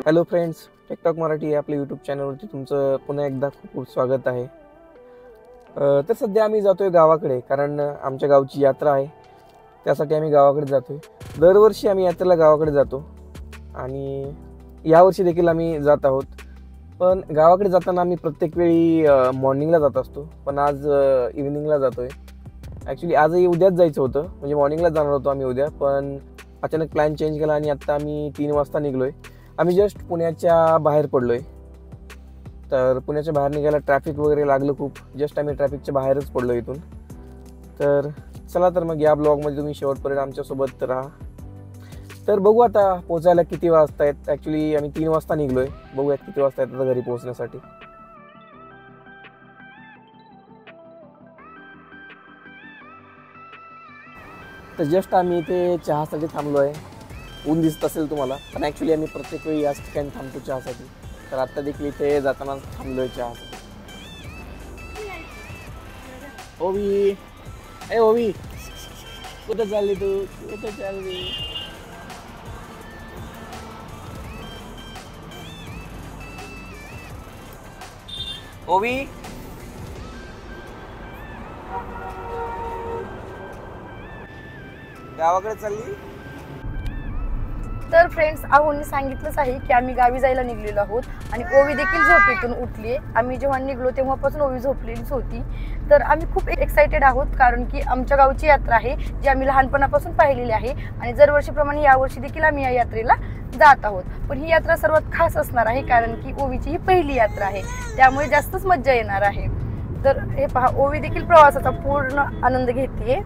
Hello friends, tech talk Marathi आपल्या YouTube चॅनलवरती तुमचं पुन्हा एकदा खूप खूप स्वागत आहे। तर सध्या आम्ही जातोय गावाकडे, कारण आमच्या गावची यात्रा आहे। त्यासाठी आम्ही गावाकडे जातोय। दरवर्षी आम्ही यात्रेला गावाकडे जातो आणि यावर्षी देखील आम्ही जात आहोत। पण गावाकडे जाताना आम्ही प्रत्येक वेळी मॉर्निंगला जात असतो, पण आज इव्हिनिंगला जातोय। ॲक्च्युली आजही उद्याच जायचं होतं, म्हणजे मॉर्निंगला जाणार होतो आम्ही उद्या, पण अचानक प्लॅन चेंज केला आणि आता आम्ही 3 वाजता निघलोय। आम्ही जस्ट पुण्याच्या बाहेर पडलोय। तर पुण्याच्या बाहेर निघायला ट्रॅफिक वगैरे लागलं खूप, जस्ट आम्ही ट्रॅफिकच्या बाहेरच पडलो इथून। तर चला, तर मग या ब्लॉगमध्ये तुम्ही शेवटपर्यंत आमच्यासोबत राहा। तर बघू आता पोचायला किती वाजता आहेत। ॲक्च्युली आम्ही 3 वाजता निघलोय, बघूयात किती वाजता येतात घरी पोहोचण्यासाठी। तर जस्ट आम्ही इथे चहासाठी थांबलो आहे। ऊन दिसत असेल तुम्हाला, पण ॲक्च्युली आम्ही प्रत्येक वेळी याच ठिकाणी थांबतो चहासाठी। तर आता देखील इथे जाताना थांबलोय चहासाठी। ओवी, ए ओवी, कुठं चालली तू? कुठं चालली? ओवी, गावाकडे चालली? तर फ्रेंड्स, आहोंनी सांगितलंच आहे की आम्ही गावी जायला निघलेलो आहोत आणि ओवी देखील झोपेतून उठली आहे। आम्ही जेव्हा निघलो तेव्हापासून ओवी झोपलेलीच होती। तर आम्ही खूप एक्साइटेड आहोत, कारण की आमच्या गावची यात्रा आहे जी आम्ही लहानपणापासून पाहिलेली आहे आणि दरवर्षीप्रमाणे यावर्षी देखील आम्ही या यात्रेला जात आहोत। पण ही यात्रा सर्वात खास असणार आहे, कारण की ओवीची ही पहिली यात्रा आहे, त्यामुळे जास्तच मज्जा येणार आहे। तर हे पहा, ओवी देखील प्रवासाचा पूर्ण आनंद घेते।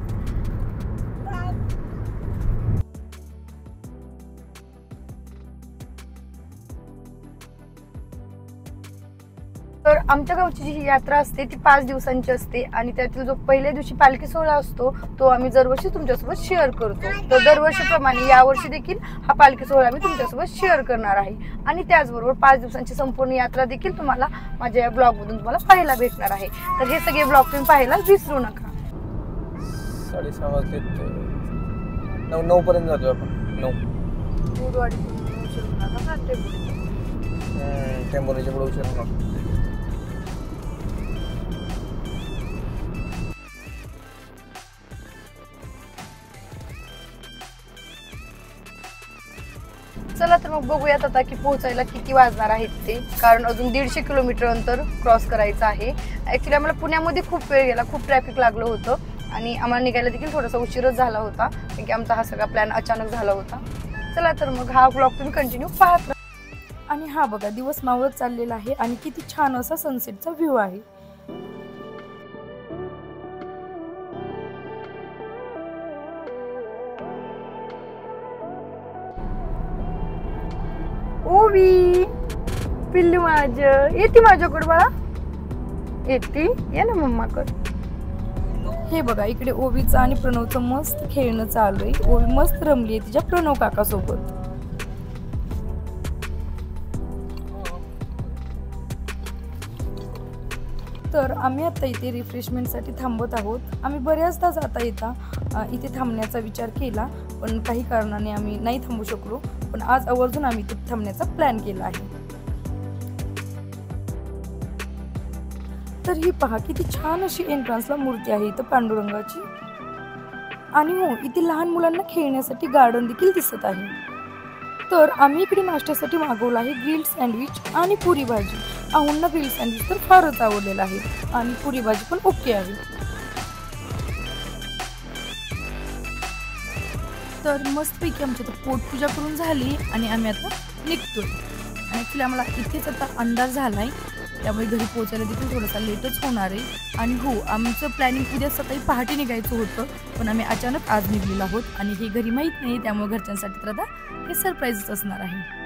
तर आमच्या गावची जी यात्रा असते ती 5 दिवसांची असते आणि त्यातील जो पहिल्या दिवशी पालखी सोहळा असतो तो आम्ही दरवर्षी तुमच्यासोबत शेअर करतो। तर दरवर्षीप्रमाणे यावर्षी देखील हा पालखी सोहळा आम्ही तुमच्यासोबत शेअर करणार आहे आणि त्याचबरोबर 5 दिवसांची संपूर्ण यात्रा देखील तुम्हाला माझ्या या ब्लॉगमधून तुम्हाला पाहायला भेटणार आहे। तर हे सगळे ब्लॉग तुम्ही पाहायला विसरू नका। 6:30 वाजले, 9 पर्यंत जातो आपण। 9 टेंबोरीच्या पुढे उशीर होणार। चला तर मग बघूयात आता की पोहोचायला किती वाजणार आहेत ते, कारण अजून 150 किलोमीटर अंतर क्रॉस करायचं आहे। ॲक्च्युली आम्हाला पुण्यामध्ये खूप वेळ गेला, खूप ट्रॅफिक लागलं होतं आणि आम्हाला निघायला देखील थोडासा उशीरच झाला होता, कारण की आमचा हा सगळा प्लॅन अचानक झाला होता। चला तर मग हा ब्लॉग तुम्ही कंटिन्यू पाहत राहा। आणि हा बघा, दिवस मावळत चाललेला आहे आणि किती छान असा सनसेटचा व्ह्यू आहे। ओवी, पिल्लू माझं, येते माझ्याकडे बाळा, येते, ये ना मम्माकडे। हे बघा, इकडे ओवीचं आणि प्रणवचं मस्त खेळणं चालू आहे। ओवी मस्त रमली आहे तिच्या प्रणव काका सोबत। तर आम्ही आता इथे रिफ्रेशमेंटसाठी थांबत आहोत। आम्ही बऱ्याचदा जाता येता इथे थांबण्याचा विचार केला, पण काही कारणाने आम्ही नाही थांबू शकलो, पण आज आवर्जून आम्ही इथे थांबण्याचा प्लॅन केला आहे। तर ही पहा, किती छान अशी एंट्रन्सला मूर्ती आहे इथं पांडुरंगाची। आणि हो, इथे लहान मुलांना खेळण्यासाठी गार्डन देखील दिसत आहे। तर आम्ही इकडे नाश्त्यासाठी मागवलं आहे ग्रिल्ड सँडविच आणि पुरी भाजी। आहोंना ग्रिल्ड सँडविच तर फारच आवडलेलं आहे आणि पुरी भाजी पण ओके आहे। तर मस्तपैकी आमची आता पोटपूजा करून झाली आणि आम्ही आता निघतोय। ॲक्च्युली आम्हाला इथेच आता अंधार झालाय, त्यामुळे घरी पोहोचायला देखील थोडासा लेटच होणार आहे। आणि हो, आमचं प्लॅनिंग उद्या सकाळी पहाटे निघायचं होतं, पण आम्ही अचानक आज निघलेलो आहोत आणि हे घरी माहीत नाही, त्यामुळे घरच्यांसाठी तर आता हे सरप्राईजच असणार आहे।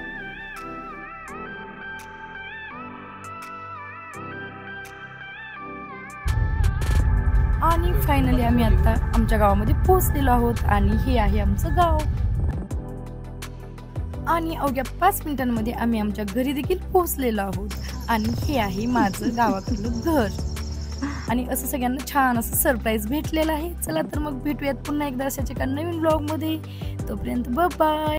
आणि फायनली आम्ही आता आमच्या गावामध्ये पोहोचलेलो आहोत आणि हे आहे आमचं गाव। आणि अवघ्या 5 मिनिटांमध्ये आम्ही आमच्या घरी देखील पोहोचलेलो आहोत आणि हे आहे माझं गावाकडलं घर। आणि असं सगळ्यांना छान असं सरप्राईज भेटलेलं आहे। चला तर मग भेटूयात पुन्हा एकदा अशाच एका नवीन ब्लॉगमध्ये। तोपर्यंत बाय बाय।